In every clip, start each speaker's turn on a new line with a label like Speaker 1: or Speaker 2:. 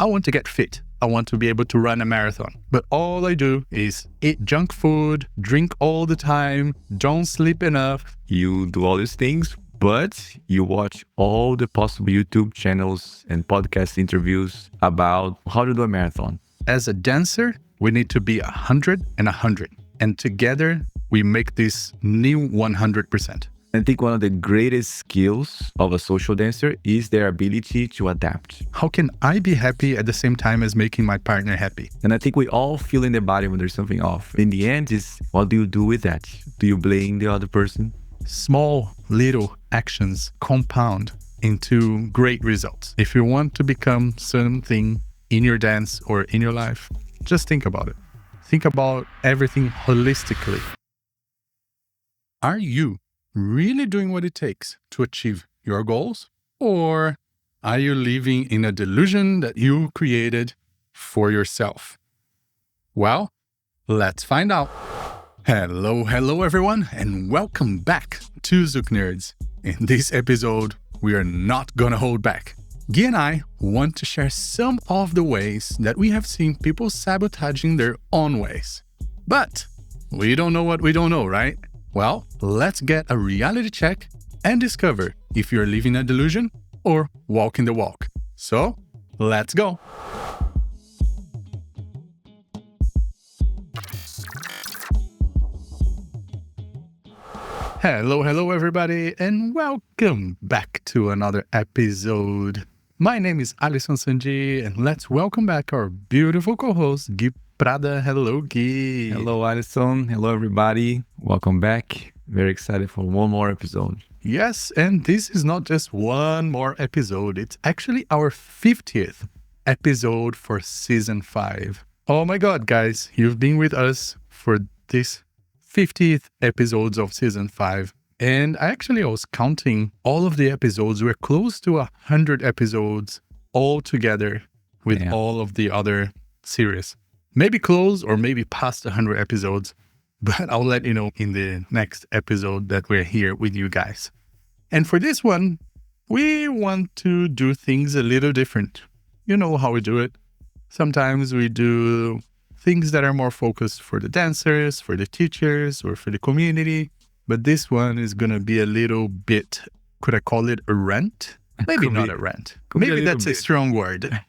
Speaker 1: I want to get fit. I want to be able to run a marathon. But all I do is eat junk food, drink all the time, don't sleep enough.
Speaker 2: You do all these things, but you watch all the possible YouTube channels and podcast interviews about how to do a marathon.
Speaker 1: As a dancer, we need to be 100 and 100. And together, we make this new 100%.
Speaker 2: I think one of the greatest skills of a social dancer is their ability to adapt.
Speaker 1: How can I be happy at the same time as making my partner happy?
Speaker 2: And I think we all feel in the body when there's something off. In the end, is what do you do with that? Do you blame the other person?
Speaker 1: Small, little actions compound into great results. If you want to become something in your dance or in your life, just think about it. Think about everything holistically. Are you really doing what it takes to achieve your goals? Or are you living in a delusion that you created for yourself? Well, let's find out. Hello everyone, and welcome back to ZoukNerds. In this episode, we are not gonna hold back. Guy and I want to share some of the ways that we have seen people sabotaging their own ways. But we don't know what we don't know, right? Well, let's get a reality check and discover if you're living a delusion or walking the walk. So, let's go. Hello everybody, and welcome back to another episode. My name is Alisson Sandi, and let's welcome back our beautiful co-host, Guy Prada. Hello, Guy.
Speaker 2: Hello, Alisson. Hello, everybody. Welcome back. Very excited for one more episode.
Speaker 1: Yes, and this is not just one more episode. It's actually our 50th episode for season 5. Oh my God, guys, you've been with us for this 50th episodes of season 5. And I was counting all of the episodes. We're close to 100 episodes all together with all of the other series. Maybe close or maybe past 100 episodes, but I'll let you know in the next episode that we're here with you guys. And for this one, we want to do things a little different. You know how we do it. Sometimes we do things that are more focused for the dancers, for the teachers, or for the community. But this one is going to be a little bit, could I call it a rant? Maybe not a rant. Maybe that's a strong word.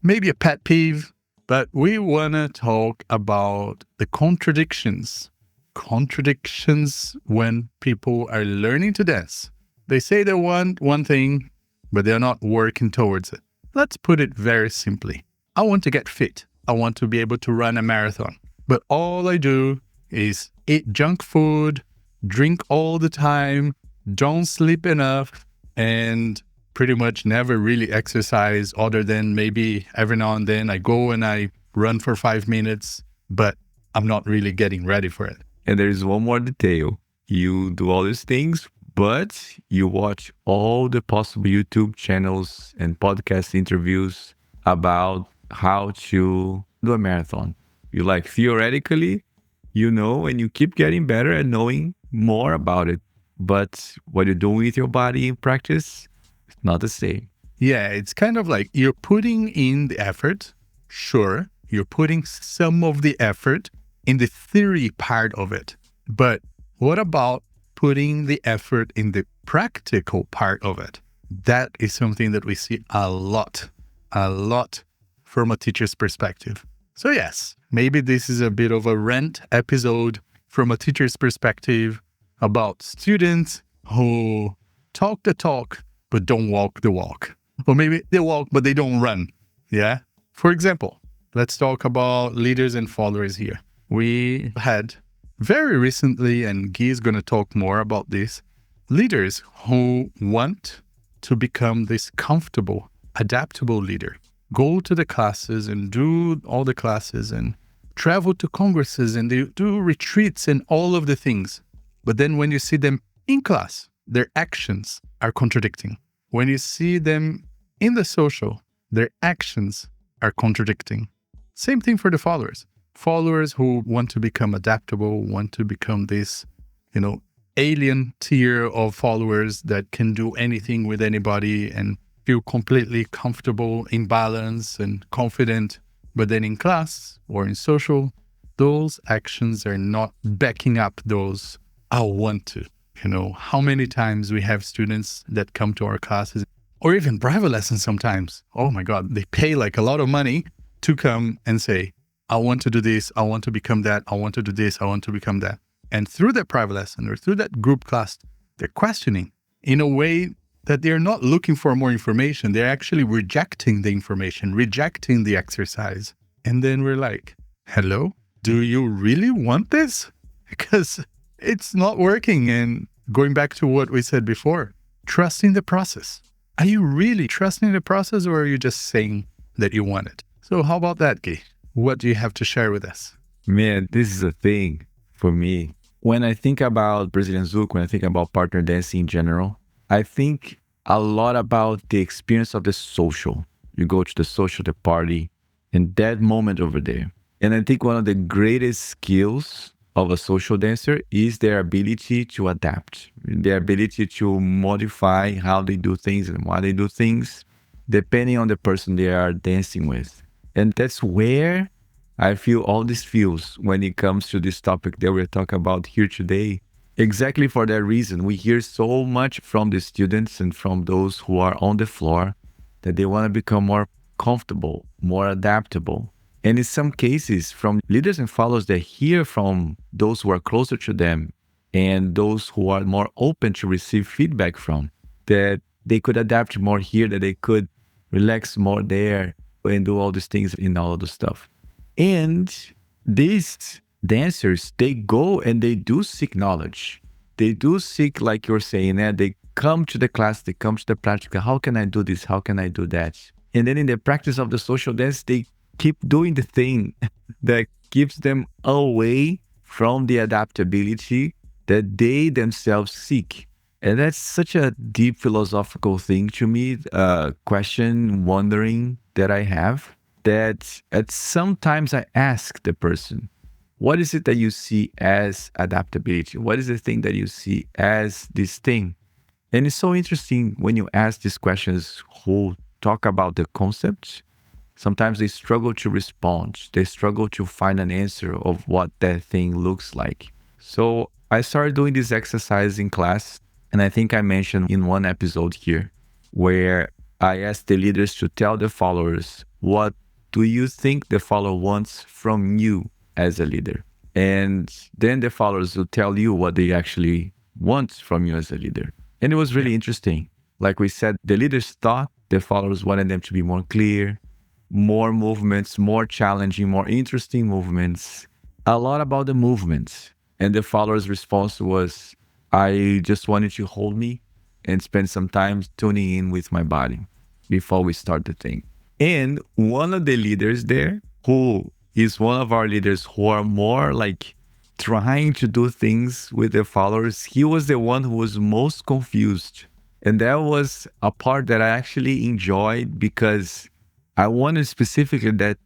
Speaker 1: Maybe a pet peeve. But we want to talk about the contradictions. Contradictions when people are learning to dance. They say they want one thing, but they're not working towards it. Let's put it very simply. I want to get fit. I want to be able to run a marathon. But all I do is eat junk food, drink all the time, don't sleep enough, and pretty much never really exercise other than maybe every now and then I go and I run for 5 minutes, but I'm not really getting ready for it.
Speaker 2: And there's one more detail. You do all these things, but you watch all the possible YouTube channels and podcast interviews about how to do a marathon. You theoretically, you know, and you keep getting better at knowing more about it. But what you're doing with your body in practice, it's not the same.
Speaker 1: Yeah, it's kind of like you're putting in the effort. Sure, you're putting some of the effort in the theory part of it. But what about putting the effort in the practical part of it? That is something that we see a lot from a teacher's perspective. So yes, maybe this is a bit of a rant episode from a teacher's perspective about students who talk the talk, but don't walk the walk. Or maybe they walk, but they don't run. Yeah. For example, let's talk about leaders and followers here. We had very recently, and Guy is going to talk more about this, leaders who want to become this comfortable, adaptable leader. Go to the classes and do all the classes and travel to congresses and they do retreats and all of the things. But then when you see them in class, their actions are contradicting. When you see them in the social, their actions are contradicting. Same thing for the followers. Followers who want to become adaptable, want to become this, alien tier of followers that can do anything with anybody and feel completely comfortable, in balance, and confident. But then in class or in social, those actions are not backing up those I want to. How many times we have students that come to our classes or even private lessons sometimes. Oh my God, they pay like a lot of money to come and say, I want to do this, I want to become that, I want to do this, I want to become that. And through that private lesson or through that group class, they're questioning in a way that they're not looking for more information. They're actually rejecting the information, rejecting the exercise. And then we're like, hello, do you really want this? Because it's not working. And going back to what we said before, trusting the process. Are you really trusting the process, or are you just saying that you want it? So how about that, Guy? What do you have to share with us?
Speaker 2: Man, this is a thing for me. When I think about Brazilian Zouk, when I think about partner dancing in general, I think a lot about the experience of the social. You go to the social, the party, and that moment over there. And I think one of the greatest skills of a social dancer is their ability to adapt, their ability to modify how they do things and why they do things, depending on the person they are dancing with. And that's where I feel all these feels when it comes to this topic that we're talking about here today. Exactly for that reason, we hear so much from the students and from those who are on the floor that they want to become more comfortable, more adaptable. And in some cases, from leaders and followers that hear from those who are closer to them and those who are more open to receive feedback from, that they could adapt more here, that they could relax more there and do all these things and all of the stuff. And these dancers, they go and they do seek knowledge. They do seek, like you're saying, they come to the class, they come to the practical. How can I do this? How can I do that? And then in the practice of the social dance, they keep doing the thing that keeps them away from the adaptability that they themselves seek. And that's such a deep philosophical thing to me, question, wondering that I have, that at sometimes I ask the person, what is it that you see as adaptability? What is the thing that you see as this thing? And it's so interesting when you ask these questions who talk about the concept. Sometimes they struggle to respond. They struggle to find an answer of what that thing looks like. So I started doing this exercise in class. And I think I mentioned in one episode here where I asked the leaders to tell the followers, what do you think the follower wants from you as a leader? And then the followers will tell you what they actually want from you as a leader. And it was really interesting. Like we said, the leaders thought the followers wanted them to be more clear, more movements, more challenging, more interesting movements, a lot about the movements. And the followers' response was, I just wanted to hold me and spend some time tuning in with my body before we start the thing. And one of the leaders there, who is one of our leaders who are more like trying to do things with their followers, he was the one who was most confused. And that was a part that I actually enjoyed because I wanted specifically that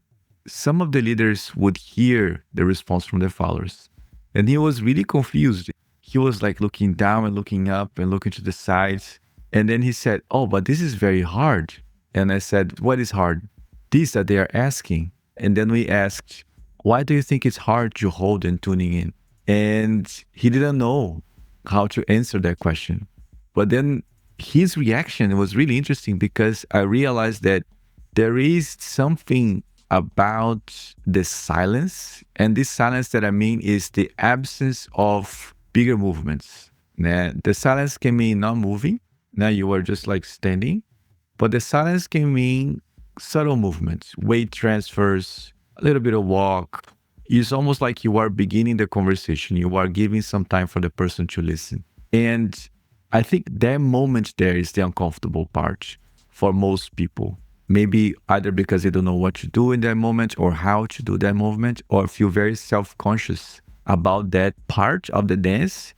Speaker 2: some of the leaders would hear the response from their followers. And he was really confused. He was like looking down and looking up and looking to the sides. And then he said, oh, but this is very hard. And I said, what is hard? This that they are asking. And then we asked, why do you think it's hard to hold and tuning in? And he didn't know how to answer that question. But then his reaction was really interesting because I realized that there is something about the silence. And this silence that I mean is the absence of bigger movements. Now, the silence can mean not moving. Now you are just like standing. But the silence can mean subtle movements, weight transfers, a little bit of walk. It's almost like you are beginning the conversation. You are giving some time for the person to listen. And I think that moment there is the uncomfortable part for most people. Maybe either because they don't know what to do in that moment or how to do that movement, or feel very self-conscious about that part of the dance.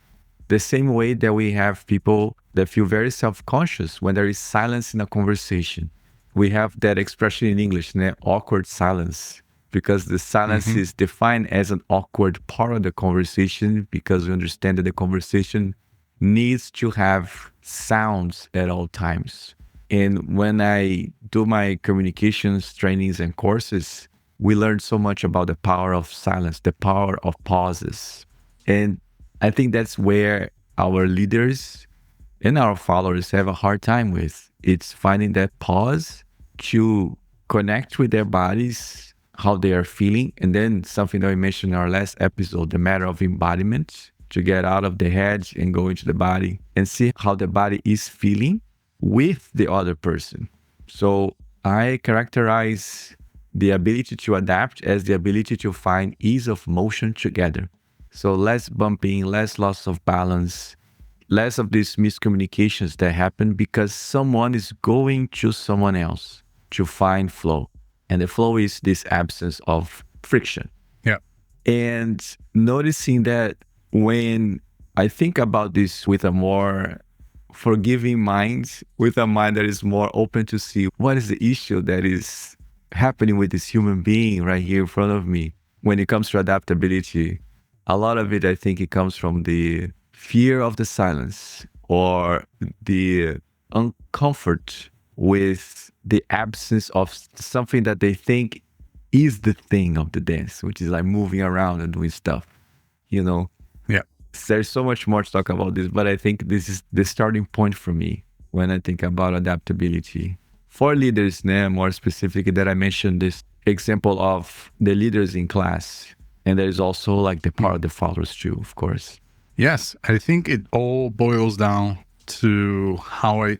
Speaker 2: The same way that we have people that feel very self-conscious when there is silence in a conversation. We have that expression in English, awkward silence, because the silence is defined as an awkward part of the conversation because we understand that the conversation needs to have sounds at all times. And when I do my communications trainings and courses, we learn so much about the power of silence, the power of pauses. And I think that's where our leaders and our followers have a hard time with. It's finding that pause to connect with their bodies, how they are feeling. And then something that we mentioned in our last episode, the matter of embodiment, to get out of the head and go into the body and see how the body is feeling with the other person. So I characterize the ability to adapt as the ability to find ease of motion together. So less bumping, less loss of balance, less of these miscommunications that happen because someone is going to someone else to find flow. And the flow is this absence of friction.
Speaker 1: Yeah.
Speaker 2: And noticing that when I think about this with a more forgiving mind, with a mind that is more open to see what is the issue that is happening with this human being right here in front of me. When it comes to adaptability, a lot of it, I think it comes from the fear of the silence or the uncomfort with the absence of something that they think is the thing of the dance, which is like moving around and doing stuff, you know?
Speaker 1: Yeah.
Speaker 2: There's so much more to talk about this, but I think this is the starting point for me when I think about adaptability. For leaders, more specifically, that I mentioned this example of the leaders in class. And there's also like the part of the followers too, of course.
Speaker 1: Yes, I think it all boils down to how I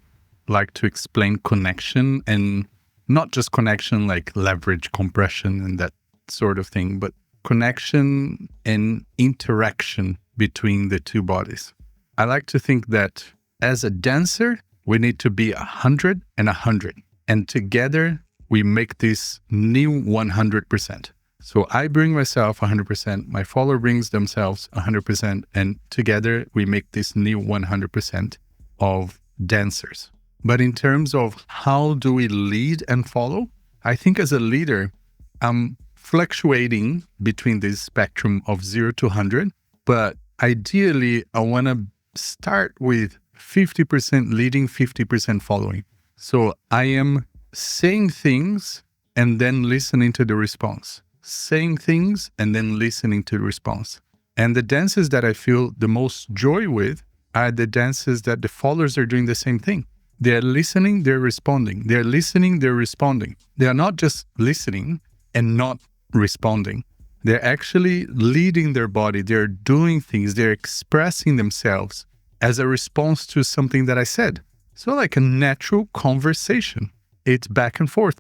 Speaker 1: like to explain connection, and not just connection like leverage, compression, and that sort of thing, but connection and interaction between the two bodies. I like to think that as a dancer, we need to be 100 and 100. And together, we make this new 100%. So I bring myself 100%, my follower brings themselves 100%, and together we make this new 100% of dancers. But in terms of how do we lead and follow, I think as a leader, I'm fluctuating between this spectrum of 0 to 100, but ideally, I want to start with 50% leading, 50% following. So I am saying things and then listening to the response. Saying things and then listening to the response. And the dances that I feel the most joy with are the dances that the followers are doing the same thing. They're listening, they're responding. They're listening, they're responding. They are not just listening and not responding. They're actually leading their body. They're doing things. They're expressing themselves as a response to something that I said. So like a natural conversation. It's back and forth,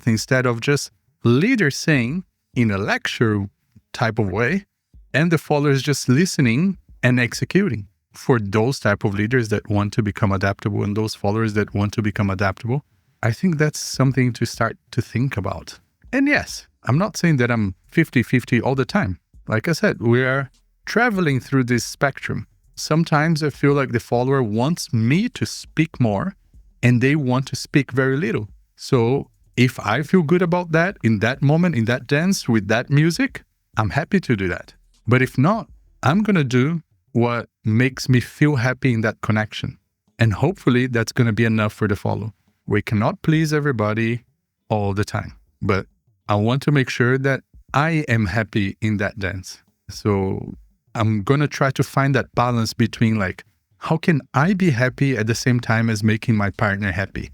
Speaker 1: instead of just leader saying in a lecture type of way, and the followers just listening and executing. For those type of leaders that want to become adaptable and those followers that want to become adaptable, I think that's something to start to think about. And yes, I'm not saying that I'm 50-50 all the time. Like I said, we are traveling through this spectrum. Sometimes I feel like the follower wants me to speak more and they want to speak very little. So if I feel good about that in that moment, in that dance, with that music, I'm happy to do that. But if not, I'm going to do what makes me feel happy in that connection. And hopefully that's going to be enough for the follow. We cannot please everybody all the time, but I want to make sure that I am happy in that dance. So I'm going to try to find that balance between like, how can I be happy at the same time as making my partner happy?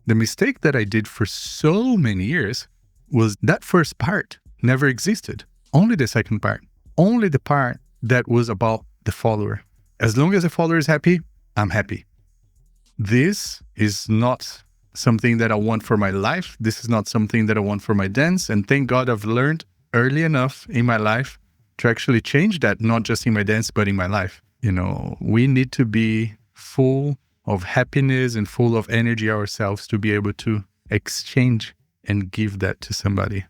Speaker 1: The mistake that I did for so many years was that first part never existed. Only the second part. Only the part that was about the follower. As long as the follower is happy, I'm happy. This is not something that I want for my life. This is not something that I want for my dance. And thank God I've learned early enough in my life to actually change that, not just in my dance, but in my life. You know, we need to be full of happiness and full of energy ourselves to be able to exchange and give that to somebody.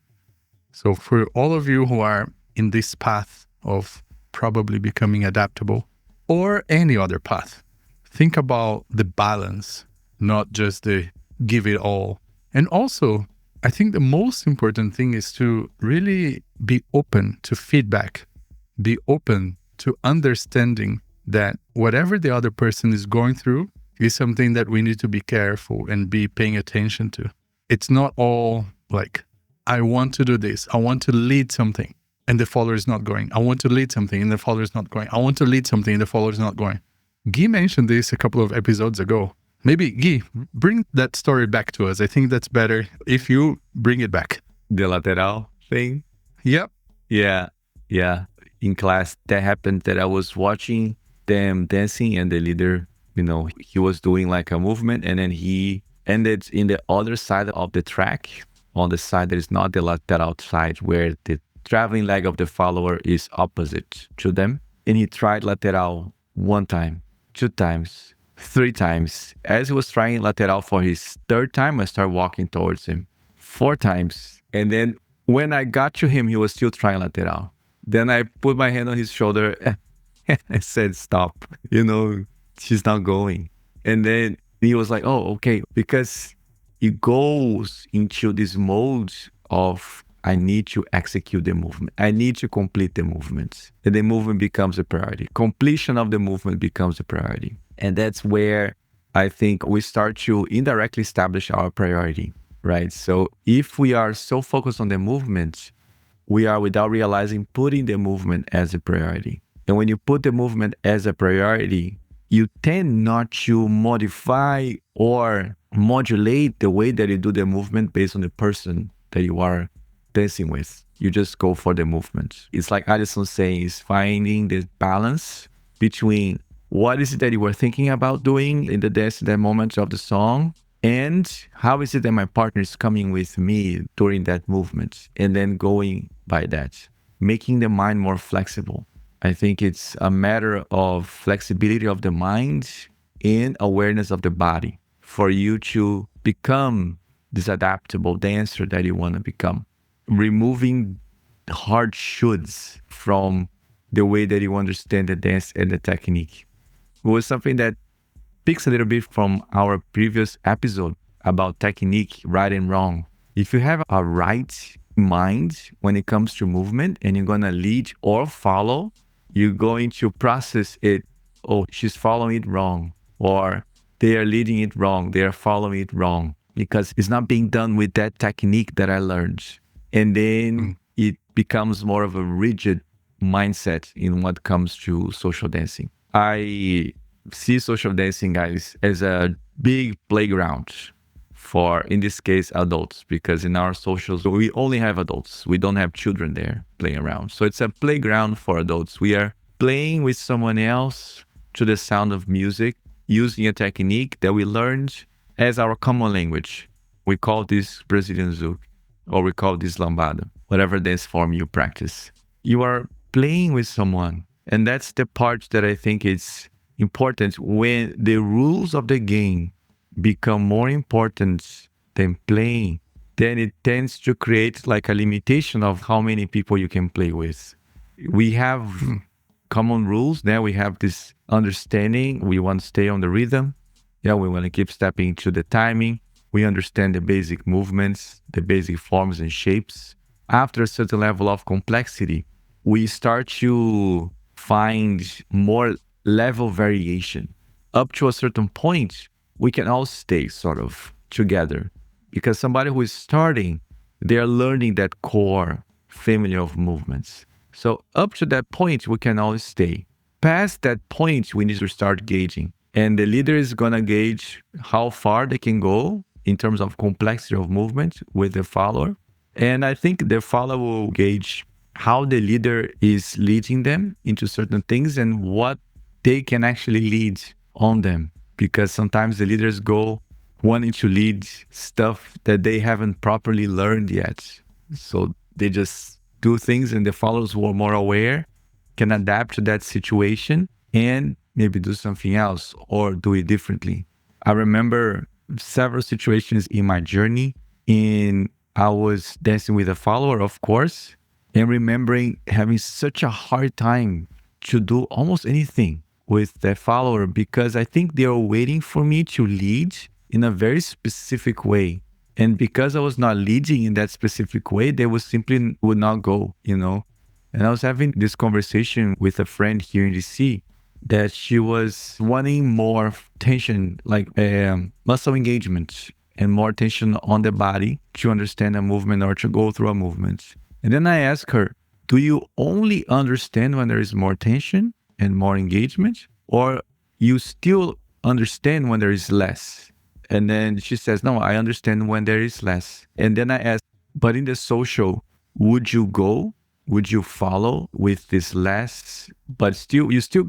Speaker 1: So for all of you who are in this path of probably becoming adaptable or any other path, think about the balance, not just the give it all. And also, I think the most important thing is to really be open to feedback, be open to understanding that whatever the other person is going through, is something that we need to be careful and be paying attention to. It's not all like, I want to do this. I want to lead something and the follower is not going. I want to lead something and the follower is not going. I want to lead something and the follower is not going. Guy mentioned this a couple of episodes ago. Maybe, Guy, bring that story back to us. I think that's better if you bring it back.
Speaker 2: The lateral thing?
Speaker 1: Yep.
Speaker 2: Yeah. In class, that happened that I was watching them dancing and the leader, he was doing like a movement and then he ended in the other side of the track, on the side that is not the lateral side, where the traveling leg of the follower is opposite to them. And he tried lateral 1 time, 2 times, 3 times. As he was trying lateral for his 3rd time, I started walking towards him 4 times. And then when I got to him, he was still trying lateral. Then I put my hand on his shoulder and I said, stop, she's not going. And then he was like, oh, okay. Because it goes into this mode of, I need to execute the movement. I need to complete the movement. And the movement becomes a priority. Completion of the movement becomes a priority. And that's where I think we start to indirectly establish our priority, right? So if we are so focused on the movement, we are, without realizing, putting the movement as a priority. And when you put the movement as a priority, you tend not to modify or modulate the way that you do the movement based on the person that you are dancing with. You just go for the movement. It's like Alisson saying, is finding the balance between what is it that you were thinking about doing in the dance, in that moment of the song, and how is it that my partner is coming with me during that movement, and then going by that, making the mind more flexible. I think it's a matter of flexibility of the mind and awareness of the body for you to become this adaptable dancer that you want to become. Removing hard shoulds from the way that you understand the dance and the technique. It was something that picks a little bit from our previous episode about technique, right and wrong. If you have a right mind when it comes to movement and you're going to lead or follow, you're going to process it. Oh, she's following it wrong, or they are leading it wrong. They are following it wrong because it's not being done with that technique that I learned. And then it becomes more of a rigid mindset in what comes to social dancing. I see social dancing, guys, as a big playground for, in this case, adults, because in our socials, we only have adults. We don't have children there playing around. So it's a playground for adults. We are playing with someone else to the sound of music, using a technique that we learned as our common language. We call this Brazilian Zouk, or we call this lambada, whatever dance form you practice. You are playing with someone. And that's the part that I think is important. When the rules of the game become more important than playing, then it tends to create like a limitation of how many people you can play with. We have common rules. Now we have this understanding. We want to stay on the rhythm. Yeah, we want to keep stepping to the timing. We understand the basic movements, the basic forms and shapes. After a certain level of complexity, we start to find more level variation. Up to a certain point, we can all stay sort of together, because somebody who is starting, they're learning that core family of movements. So up to that point, we can all stay. Past that point, we need to start gauging. And the leader is going to gauge how far they can go in terms of complexity of movement with the follower. And I think the follower will gauge how the leader is leading them into certain things and what they can actually lead on them. Because sometimes the leaders go wanting to lead stuff that they haven't properly learned yet. So they just do things, and the followers who are more aware can adapt to that situation and maybe do something else or do it differently. I remember several situations in my journey. I was dancing with a follower, of course, and remembering having such a hard time to do almost anything with that follower, because I think they were waiting for me to lead in a very specific way. And because I was not leading in that specific way, they would not go, And I was having this conversation with a friend here in DC that she was wanting more tension, like muscle engagement and more tension on the body to understand a movement or to go through a movement. And then I asked her, do you only understand when there is more tension and more engagement, or you still understand when there is less? And then she says, no, I understand when there is less. And then I asked, but in the social, would you go? Would you follow with this less, but still, you still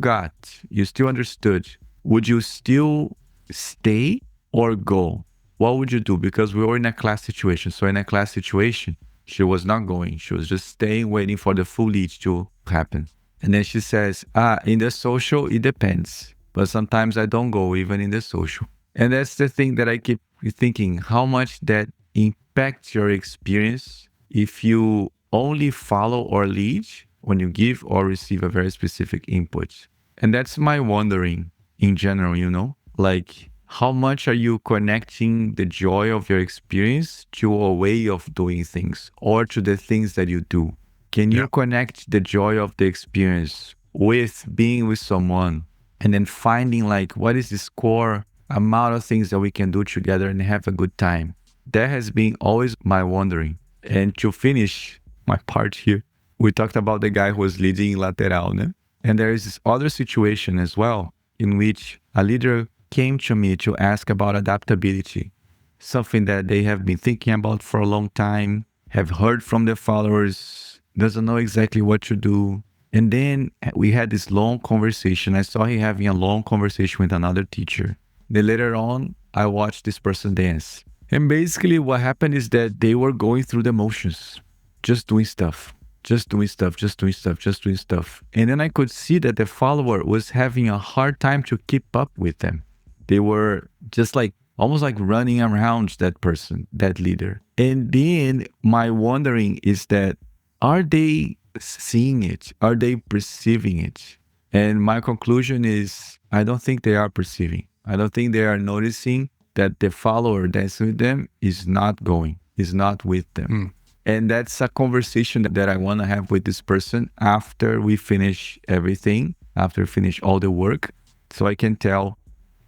Speaker 2: understood? Would you still stay or go? What would you do? Because we were in a class situation. So in a class situation, she was not going. She was just staying, waiting for the full lead to happen. And then she says, in the social, it depends. But sometimes I don't go even in the social. And that's the thing that I keep thinking, how much that impacts your experience if you only follow or lead when you give or receive a very specific input. And that's my wondering in general, like how much are you connecting the joy of your experience to a way of doing things or to the things that you do? Can you connect the joy of the experience with being with someone and then finding like, what is this core amount of things that we can do together and have a good time? That has been always my wondering. And to finish my part here, we talked about the guy who was leading lateral, né? And there is this other situation as well in which a leader came to me to ask about adaptability, something that they have been thinking about for a long time, have heard from their followers, doesn't know exactly what to do. And then we had this long conversation. I saw him having a long conversation with another teacher. Then later on, I watched this person dance. And basically what happened is that they were going through the motions, just doing stuff. And then I could see that the follower was having a hard time to keep up with them. They were just like, almost like running around that person, that leader. And then my wondering is that, are they seeing it? Are they perceiving it? And my conclusion is, I don't think they are perceiving. I don't think they are noticing that the follower dancing with them is not going, is not with them. And that's a conversation that I want to have with this person after we finish everything, after we finish all the work, so I can tell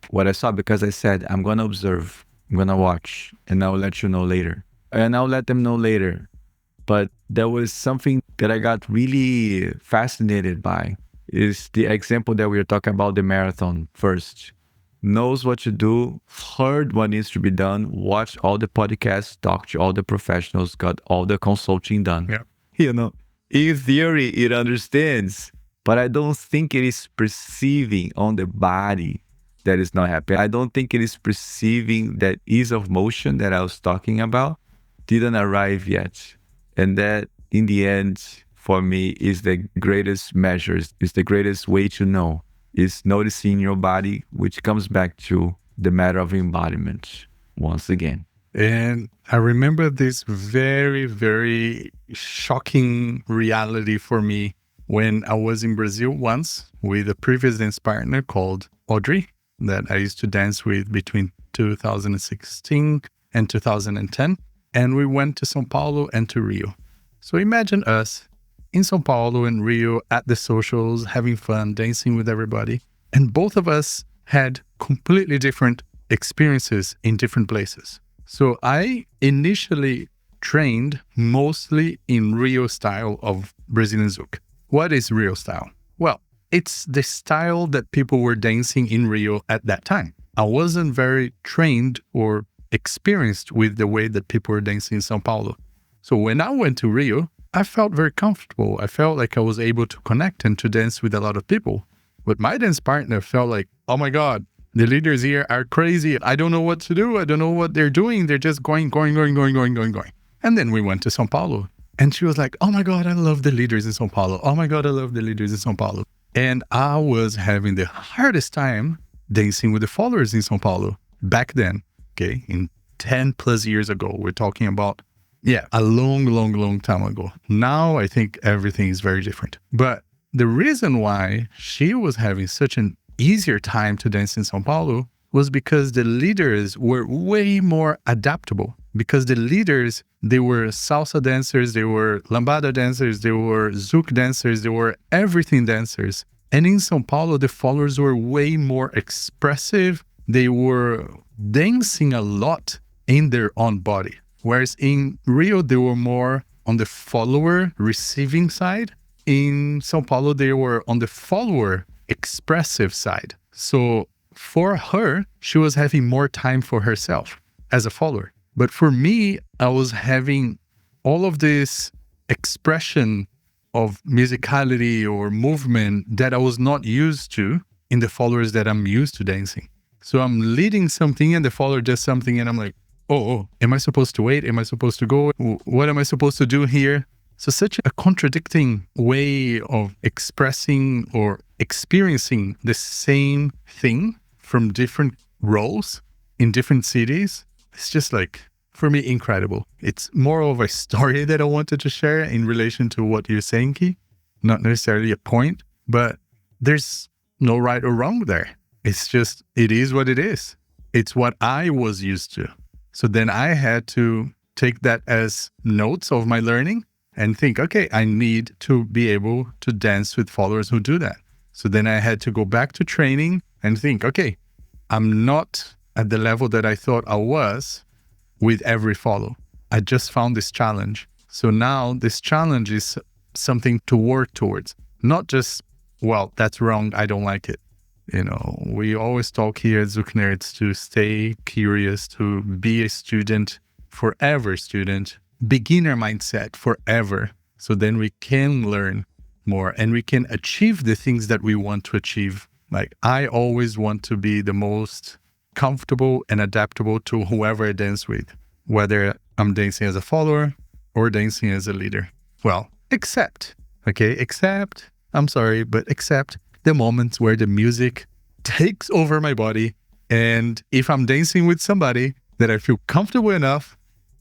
Speaker 2: what I saw, because I said, I'm going to observe, I'm going to watch, and I'll let you know later. And I'll let them know later. But there was something that I got really fascinated by, is the example that we were talking about, the marathon first. Knows what to do, heard what needs to be done, watched all the podcasts, talked to all the professionals, got all the consulting done. Yeah. In theory, it understands, but I don't think it is perceiving on the body that is not happy. I don't think it is perceiving that ease of motion that I was talking about didn't arrive yet. And that, in the end, for me, is the greatest measures, is the greatest way to know. Is noticing your body, which comes back to the matter of embodiment once again.
Speaker 1: And I remember this very, very shocking reality for me when I was in Brazil once with a previous dance partner called Audrey that I used to dance with between 2016 and 2010. And we went to São Paulo and to Rio. So imagine us in São Paulo and Rio at the socials, having fun, dancing with everybody. And both of us had completely different experiences in different places. So I initially trained mostly in Rio style of Brazilian Zouk. What is Rio style? Well, it's the style that people were dancing in Rio at that time. I wasn't very trained or experienced with the way that people were dancing in São Paulo. So when I went to Rio, I felt very comfortable. I felt like I was able to connect and to dance with a lot of people. But my dance partner felt like, oh my God, the leaders here are crazy. I don't know what to do. I don't know what they're doing. They're just going. And then we went to São Paulo. And she was like, oh my God, I love the leaders in São Paulo. Oh my God, I love the leaders in São Paulo. And I was having the hardest time dancing with the followers in São Paulo back then, okay, in 10 plus years ago. We're talking about a long time ago. Now I think everything is very different. But the reason why she was having such an easier time to dance in São Paulo was because the leaders were way more adaptable. Because the leaders, they were salsa dancers, they were lambada dancers, they were zouk dancers, they were everything dancers. And in Sao Paulo, the followers were way more expressive. They were dancing a lot in their own body. Whereas in Rio, they were more on the follower receiving side. In Sao Paulo, they were on the follower expressive side. So for her, she was having more time for herself as a follower. But for me, I was having all of this expression of musicality or movement that I was not used to in the followers that I'm used to dancing. So I'm leading something and the follower does something and I'm like, oh, am I supposed to wait? Am I supposed to go? What am I supposed to do here? So such a contradicting way of expressing or experiencing the same thing from different roles in different cities. It's just like, for me, incredible. It's more of a story that I wanted to share in relation to what you're saying, Ki. Not necessarily a point, but there's no right or wrong there. It's just, it is what it is. It's what I was used to. So then I had to take that as notes of my learning and think, okay, I need to be able to dance with followers who do that. So then I had to go back to training and think, okay, I'm not at the level that I thought I was with every follow. I just found this challenge. So now this challenge is something to work towards. Not just, well, that's wrong, I don't like it. You know, we always talk here at ZoukNerds to stay curious, to be a student, forever student, beginner mindset forever. So then we can learn more and we can achieve the things that we want to achieve. Like I always want to be the most comfortable and adaptable to whoever I dance with, whether I'm dancing as a follower or dancing as a leader. Well, except the moments where the music takes over my body. And if I'm dancing with somebody that I feel comfortable enough,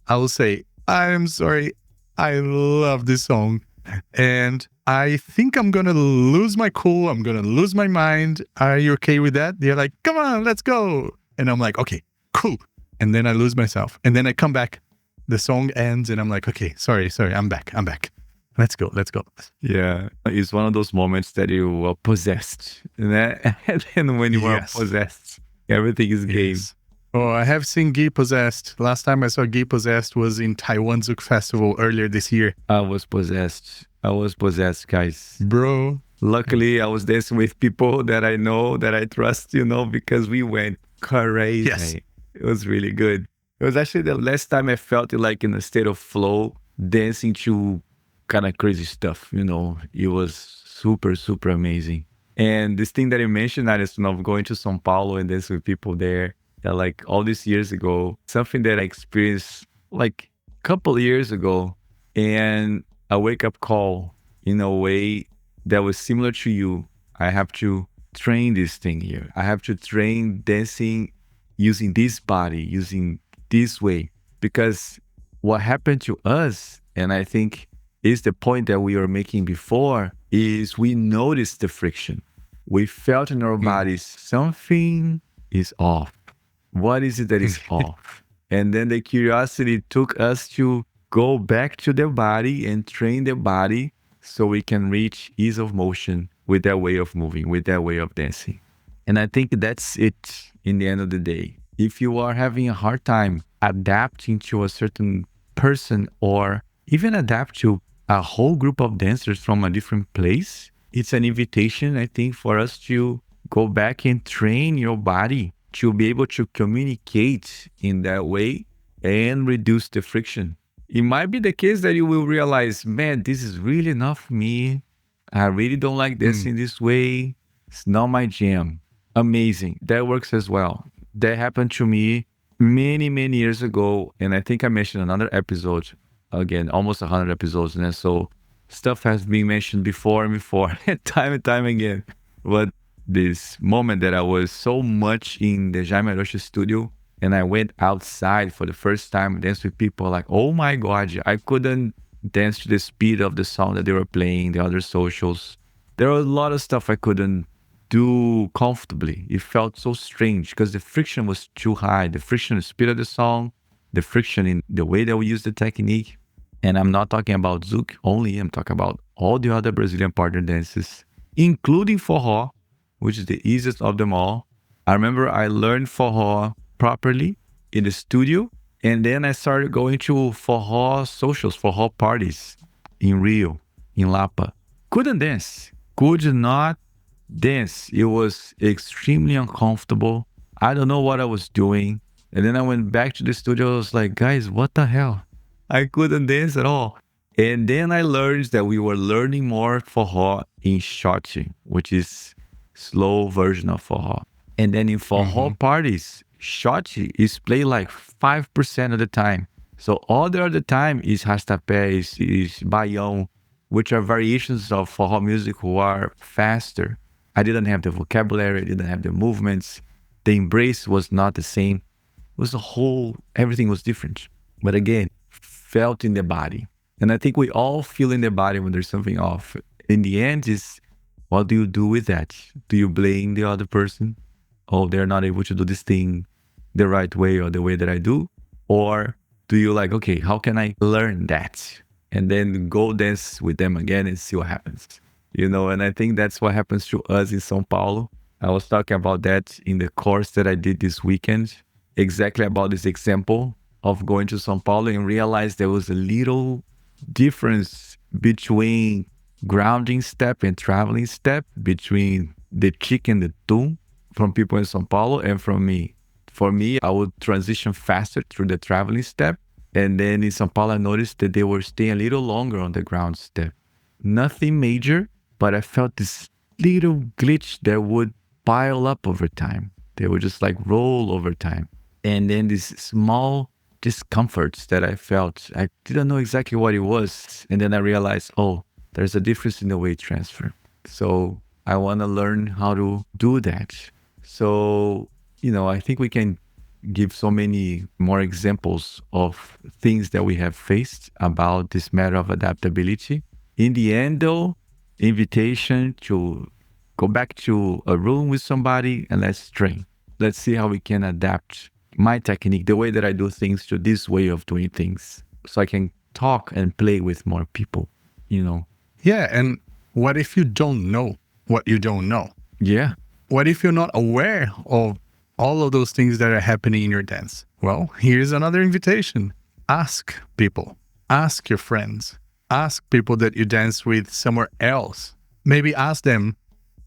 Speaker 1: I will say, I'm sorry, I love this song. And I think I'm going to lose my cool. I'm going to lose my mind. Are you okay with that? They're like, come on, let's go. And I'm like, okay, cool. And then I lose myself. And then I come back. The song ends and I'm like, okay, sorry, I'm back. Let's go.
Speaker 2: Yeah, it's one of those moments that you are possessed. And then when you are possessed, everything is game.
Speaker 1: Yes. Oh, I have seen Guy possessed. Last time I saw Guy possessed was in Taiwan Zouk Festival earlier this year.
Speaker 2: I was possessed, guys.
Speaker 1: Bro.
Speaker 2: Luckily, I was dancing with people that I know, that I trust, because we went crazy.
Speaker 1: Yes.
Speaker 2: It was really good. It was actually the last time I felt like in a state of flow, dancing to kind of crazy stuff, It was super, super amazing. And this thing that you mentioned, Alisson, of going to São Paulo and dancing with people there, that like all these years ago, something that I experienced like a couple of years ago, and a wake-up call in a way that was similar to you. I have to train this thing here. I have to train dancing using this body, using this way. Because what happened to us, and I think is the point that we were making before, is we noticed the friction. We felt in our bodies, something is off. What is it that is off? And then the curiosity took us to go back to the body and train the body so we can reach ease of motion with that way of moving, with that way of dancing. And I think that's it in the end of the day. If you are having a hard time adapting to a certain person or even adapt to a whole group of dancers from a different place, it's an invitation, I think, for us to go back and train your body to be able to communicate in that way and reduce the friction. It might be the case that you will realize, man, this is really not for me. I really don't like dancing this way. It's not my jam. Amazing. That works as well. That happened to me many, many years ago. And I think I mentioned another episode, again, almost 100 episodes. And so stuff has been mentioned before and before, time and time again. But this moment that I was so much in the Jaime Rocha studio and I went outside for the first time, danced with people like, oh my God, I couldn't dance to the speed of the song that they were playing, the other socials. There was a lot of stuff I couldn't do comfortably. It felt so strange because the friction was too high. The friction in the speed of the song, the friction in the way that we use the technique. And I'm not talking about Zouk only, I'm talking about all the other Brazilian partner dances. including forró, which is the easiest of them all. I remember I learned forró properly in the studio, and then I started going to forró socials, forró parties in Rio, in Lapa. Couldn't dance, could not dance. It was extremely uncomfortable. I don't know what I was doing. And then I went back to the studio. I was like, guys, what the hell? I couldn't dance at all. And then I learned that we were learning more forró in shot, which is slow version of forró. And then in forró parties, shot is played like 5% of the time. So all the other time is rastapé, is baião, which are variations of forró music who are faster. I didn't have the vocabulary, I didn't have the movements. The embrace was not the same. It was everything was different. But again, felt in the body. And I think we all feel in the body when there's something off. In the end, is what do you do with that? Do you blame the other person? Oh, they're not able to do this thing the right way or the way that I do? Or do you like, okay, how can I learn that? And then go dance with them again and see what happens. And I think that's what happens to us in São Paulo. I was talking about that in the course that I did this weekend, exactly about this example of going to São Paulo and realized there was a little difference between grounding step and traveling step, between the chick and the tum from people in São Paulo and from me. For me, I would transition faster through the traveling step. And then in São Paulo, I noticed that they were staying a little longer on the ground step. Nothing major, but I felt this little glitch that would pile up over time. They would just like roll over time. And then these small discomforts that I felt, I didn't know exactly what it was. And then I realized, oh, there's a difference in the weight transfer. So I want to learn how to do that. So, I think we can give so many more examples of things that we have faced about this matter of adaptability. In the end, though, invitation to go back to a room with somebody and let's train. Let's see how we can adapt my technique, the way that I do things, to this way of doing things, so I can talk and play with more people,
Speaker 1: Yeah, and what if you don't know what you don't know?
Speaker 2: Yeah.
Speaker 1: What if you're not aware of all of those things that are happening in your dance? Well, here's another invitation. Ask people. Ask your friends. Ask people that you dance with somewhere else. Maybe ask them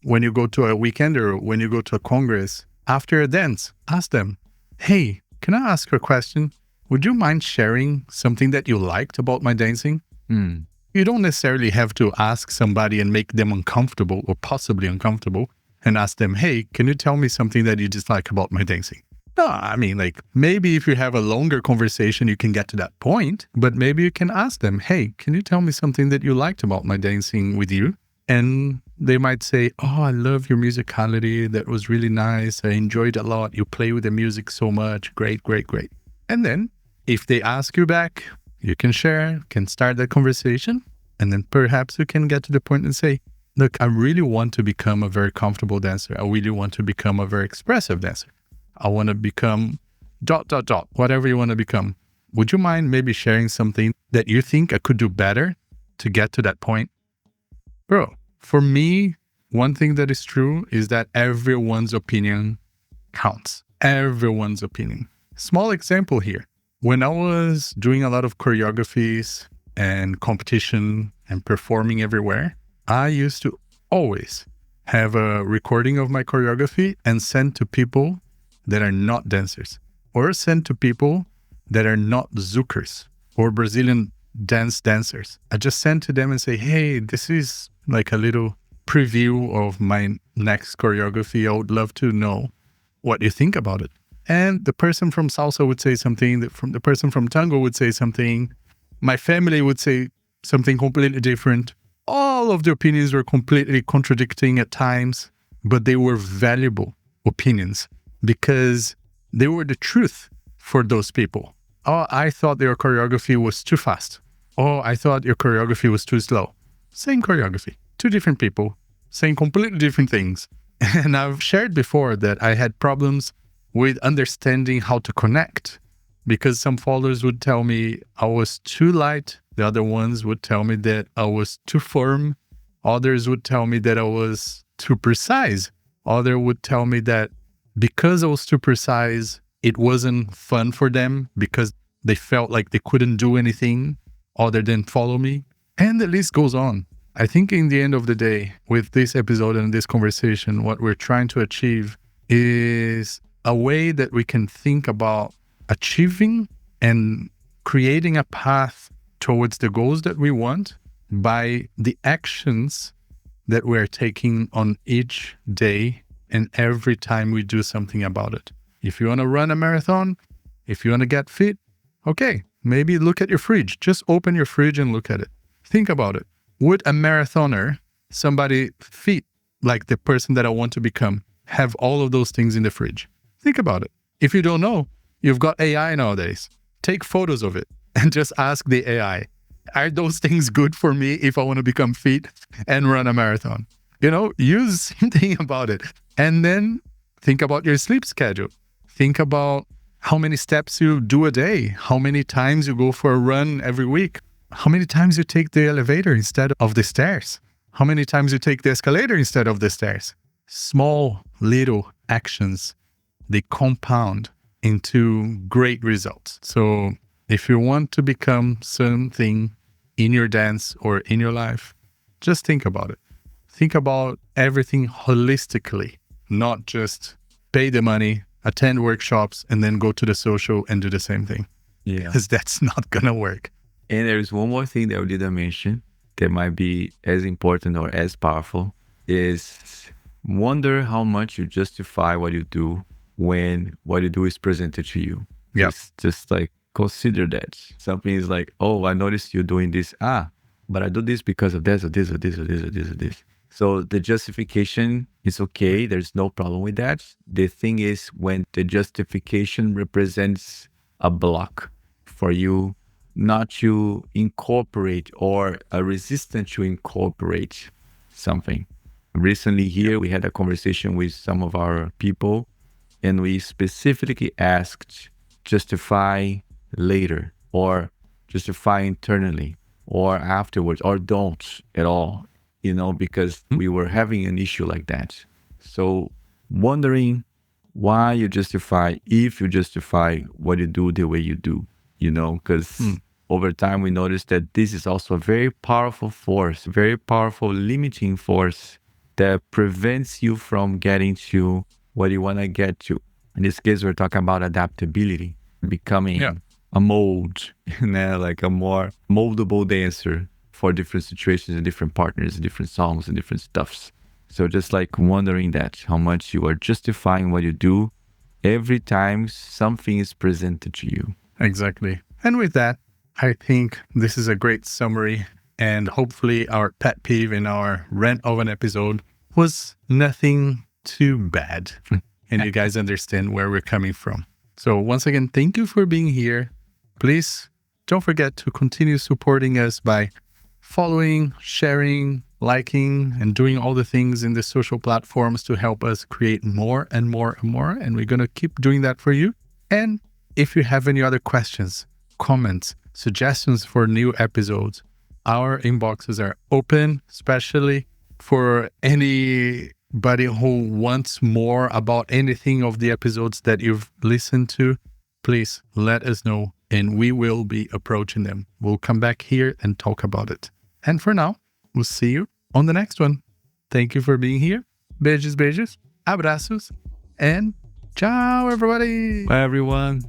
Speaker 1: when you go to a weekend or when you go to a congress, after a dance, ask them, hey, can I ask you a question? Would you mind sharing something that you liked about my dancing? You don't necessarily have to ask somebody and make them uncomfortable or possibly uncomfortable and ask them, hey, can you tell me something that you dislike about my dancing? No, I mean, like, maybe if you have a longer conversation, you can get to that point, but maybe you can ask them, hey, can you tell me something that you liked about my dancing with you? And they might say, oh, I love your musicality. That was really nice. I enjoyed it a lot. You play with the music so much. Great, great, great. And then if they ask you back, you can share, can start that conversation. And then perhaps you can get to the point and say, look, I really want to become a very comfortable dancer. I really want to become a very expressive dancer. I want to become ... whatever you want to become. Would you mind maybe sharing something that you think I could do better to get to that point? Bro, for me, one thing that is true is that everyone's opinion counts. Everyone's opinion. Small example here. When I was doing a lot of choreographies and competition and performing everywhere, I used to always have a recording of my choreography and send to people that are not dancers, or send to people that are not Zoukers or Brazilian dancers. I just send to them and say, hey, this is like a little preview of my next choreography. I would love to know what you think about it. And the person from salsa would say something, the person from tango would say something, my family would say something completely different. All of the opinions were completely contradicting at times, but they were valuable opinions because they were the truth for those people. Oh, I thought your choreography was too fast. Oh, I thought your choreography was too slow. Same choreography, two different people saying completely different things. And I've shared before that I had problems with understanding how to connect because some followers would tell me I was too light. The other ones would tell me that I was too firm. Others would tell me that I was too precise. Others would tell me that because I was too precise, it wasn't fun for them because they felt like they couldn't do anything other than follow me. And the list goes on. I think in the end of the day, with this episode and this conversation, what we're trying to achieve is a way that we can think about achieving and creating a path towards the goals that we want by the actions that we're taking on each day and every time we do something about it. If you want to run a marathon, if you want to get fit, okay, maybe look at your fridge. Just open your fridge and look at it. Think about it. Would a marathoner, somebody fit like the person that I want to become, have all of those things in the fridge? Think about it. If you don't know, you've got AI nowadays. Take photos of it and just ask the AI, are those things good for me if I want to become fit and run a marathon? Use something about it. And then think about your sleep schedule. Think about how many steps you do a day, how many times you go for a run every week, how many times you take the elevator instead of the stairs, how many times you take the escalator instead of the stairs. Small, little actions, they compound into great results. So if you want to become something in your dance or in your life, just think about it. Think about everything holistically, not just pay the money, attend workshops, and then go to the social and do the same thing.
Speaker 2: Yeah.
Speaker 1: Because that's not going to work.
Speaker 2: And there's one more thing that we didn't mention that might be as important or as powerful is wonder how much you justify what you do when what you do is presented to you.
Speaker 1: Yeah.
Speaker 2: Just like consider that. Something is like, oh, I noticed you doing this. But I do this because of this or this or this or this or this or this. So the justification is okay. There's no problem with that. The thing is when the justification represents a block for you not to incorporate or a resistance to incorporate something. Recently here, we had a conversation with some of our people and we specifically asked justify later or justify internally or afterwards or don't at all, because we were having an issue like that. So wondering why you justify, if you justify what you do the way you do, because over time we noticed that this is also a very powerful force, very powerful limiting force that prevents you from getting to what you want to get to. In this case, we're talking about adaptability, becoming a mold, like a more moldable dancer for different situations and different partners and different songs and different stuffs. So just like wondering that, how much you are justifying what you do every time something is presented to you.
Speaker 1: Exactly. And with that, I think this is a great summary. And hopefully our pet peeve in our rant of an episode was nothing too bad. And you guys understand where we're coming from. So once again, thank you for being here. Please don't forget to continue supporting us by following, sharing, liking, and doing all the things in the social platforms to help us create more and more and more. And we're going to keep doing that for you. And if you have any other questions, comments, suggestions for new episodes, our inboxes are open, especially for anybody who wants more about anything of the episodes that you've listened to. Please let us know and we will be approaching them. We'll come back here and talk about it. And for now, we'll see you on the next one. Thank you for being here. Beijos, beijos, abraços, and ciao, everybody.
Speaker 2: Bye, everyone.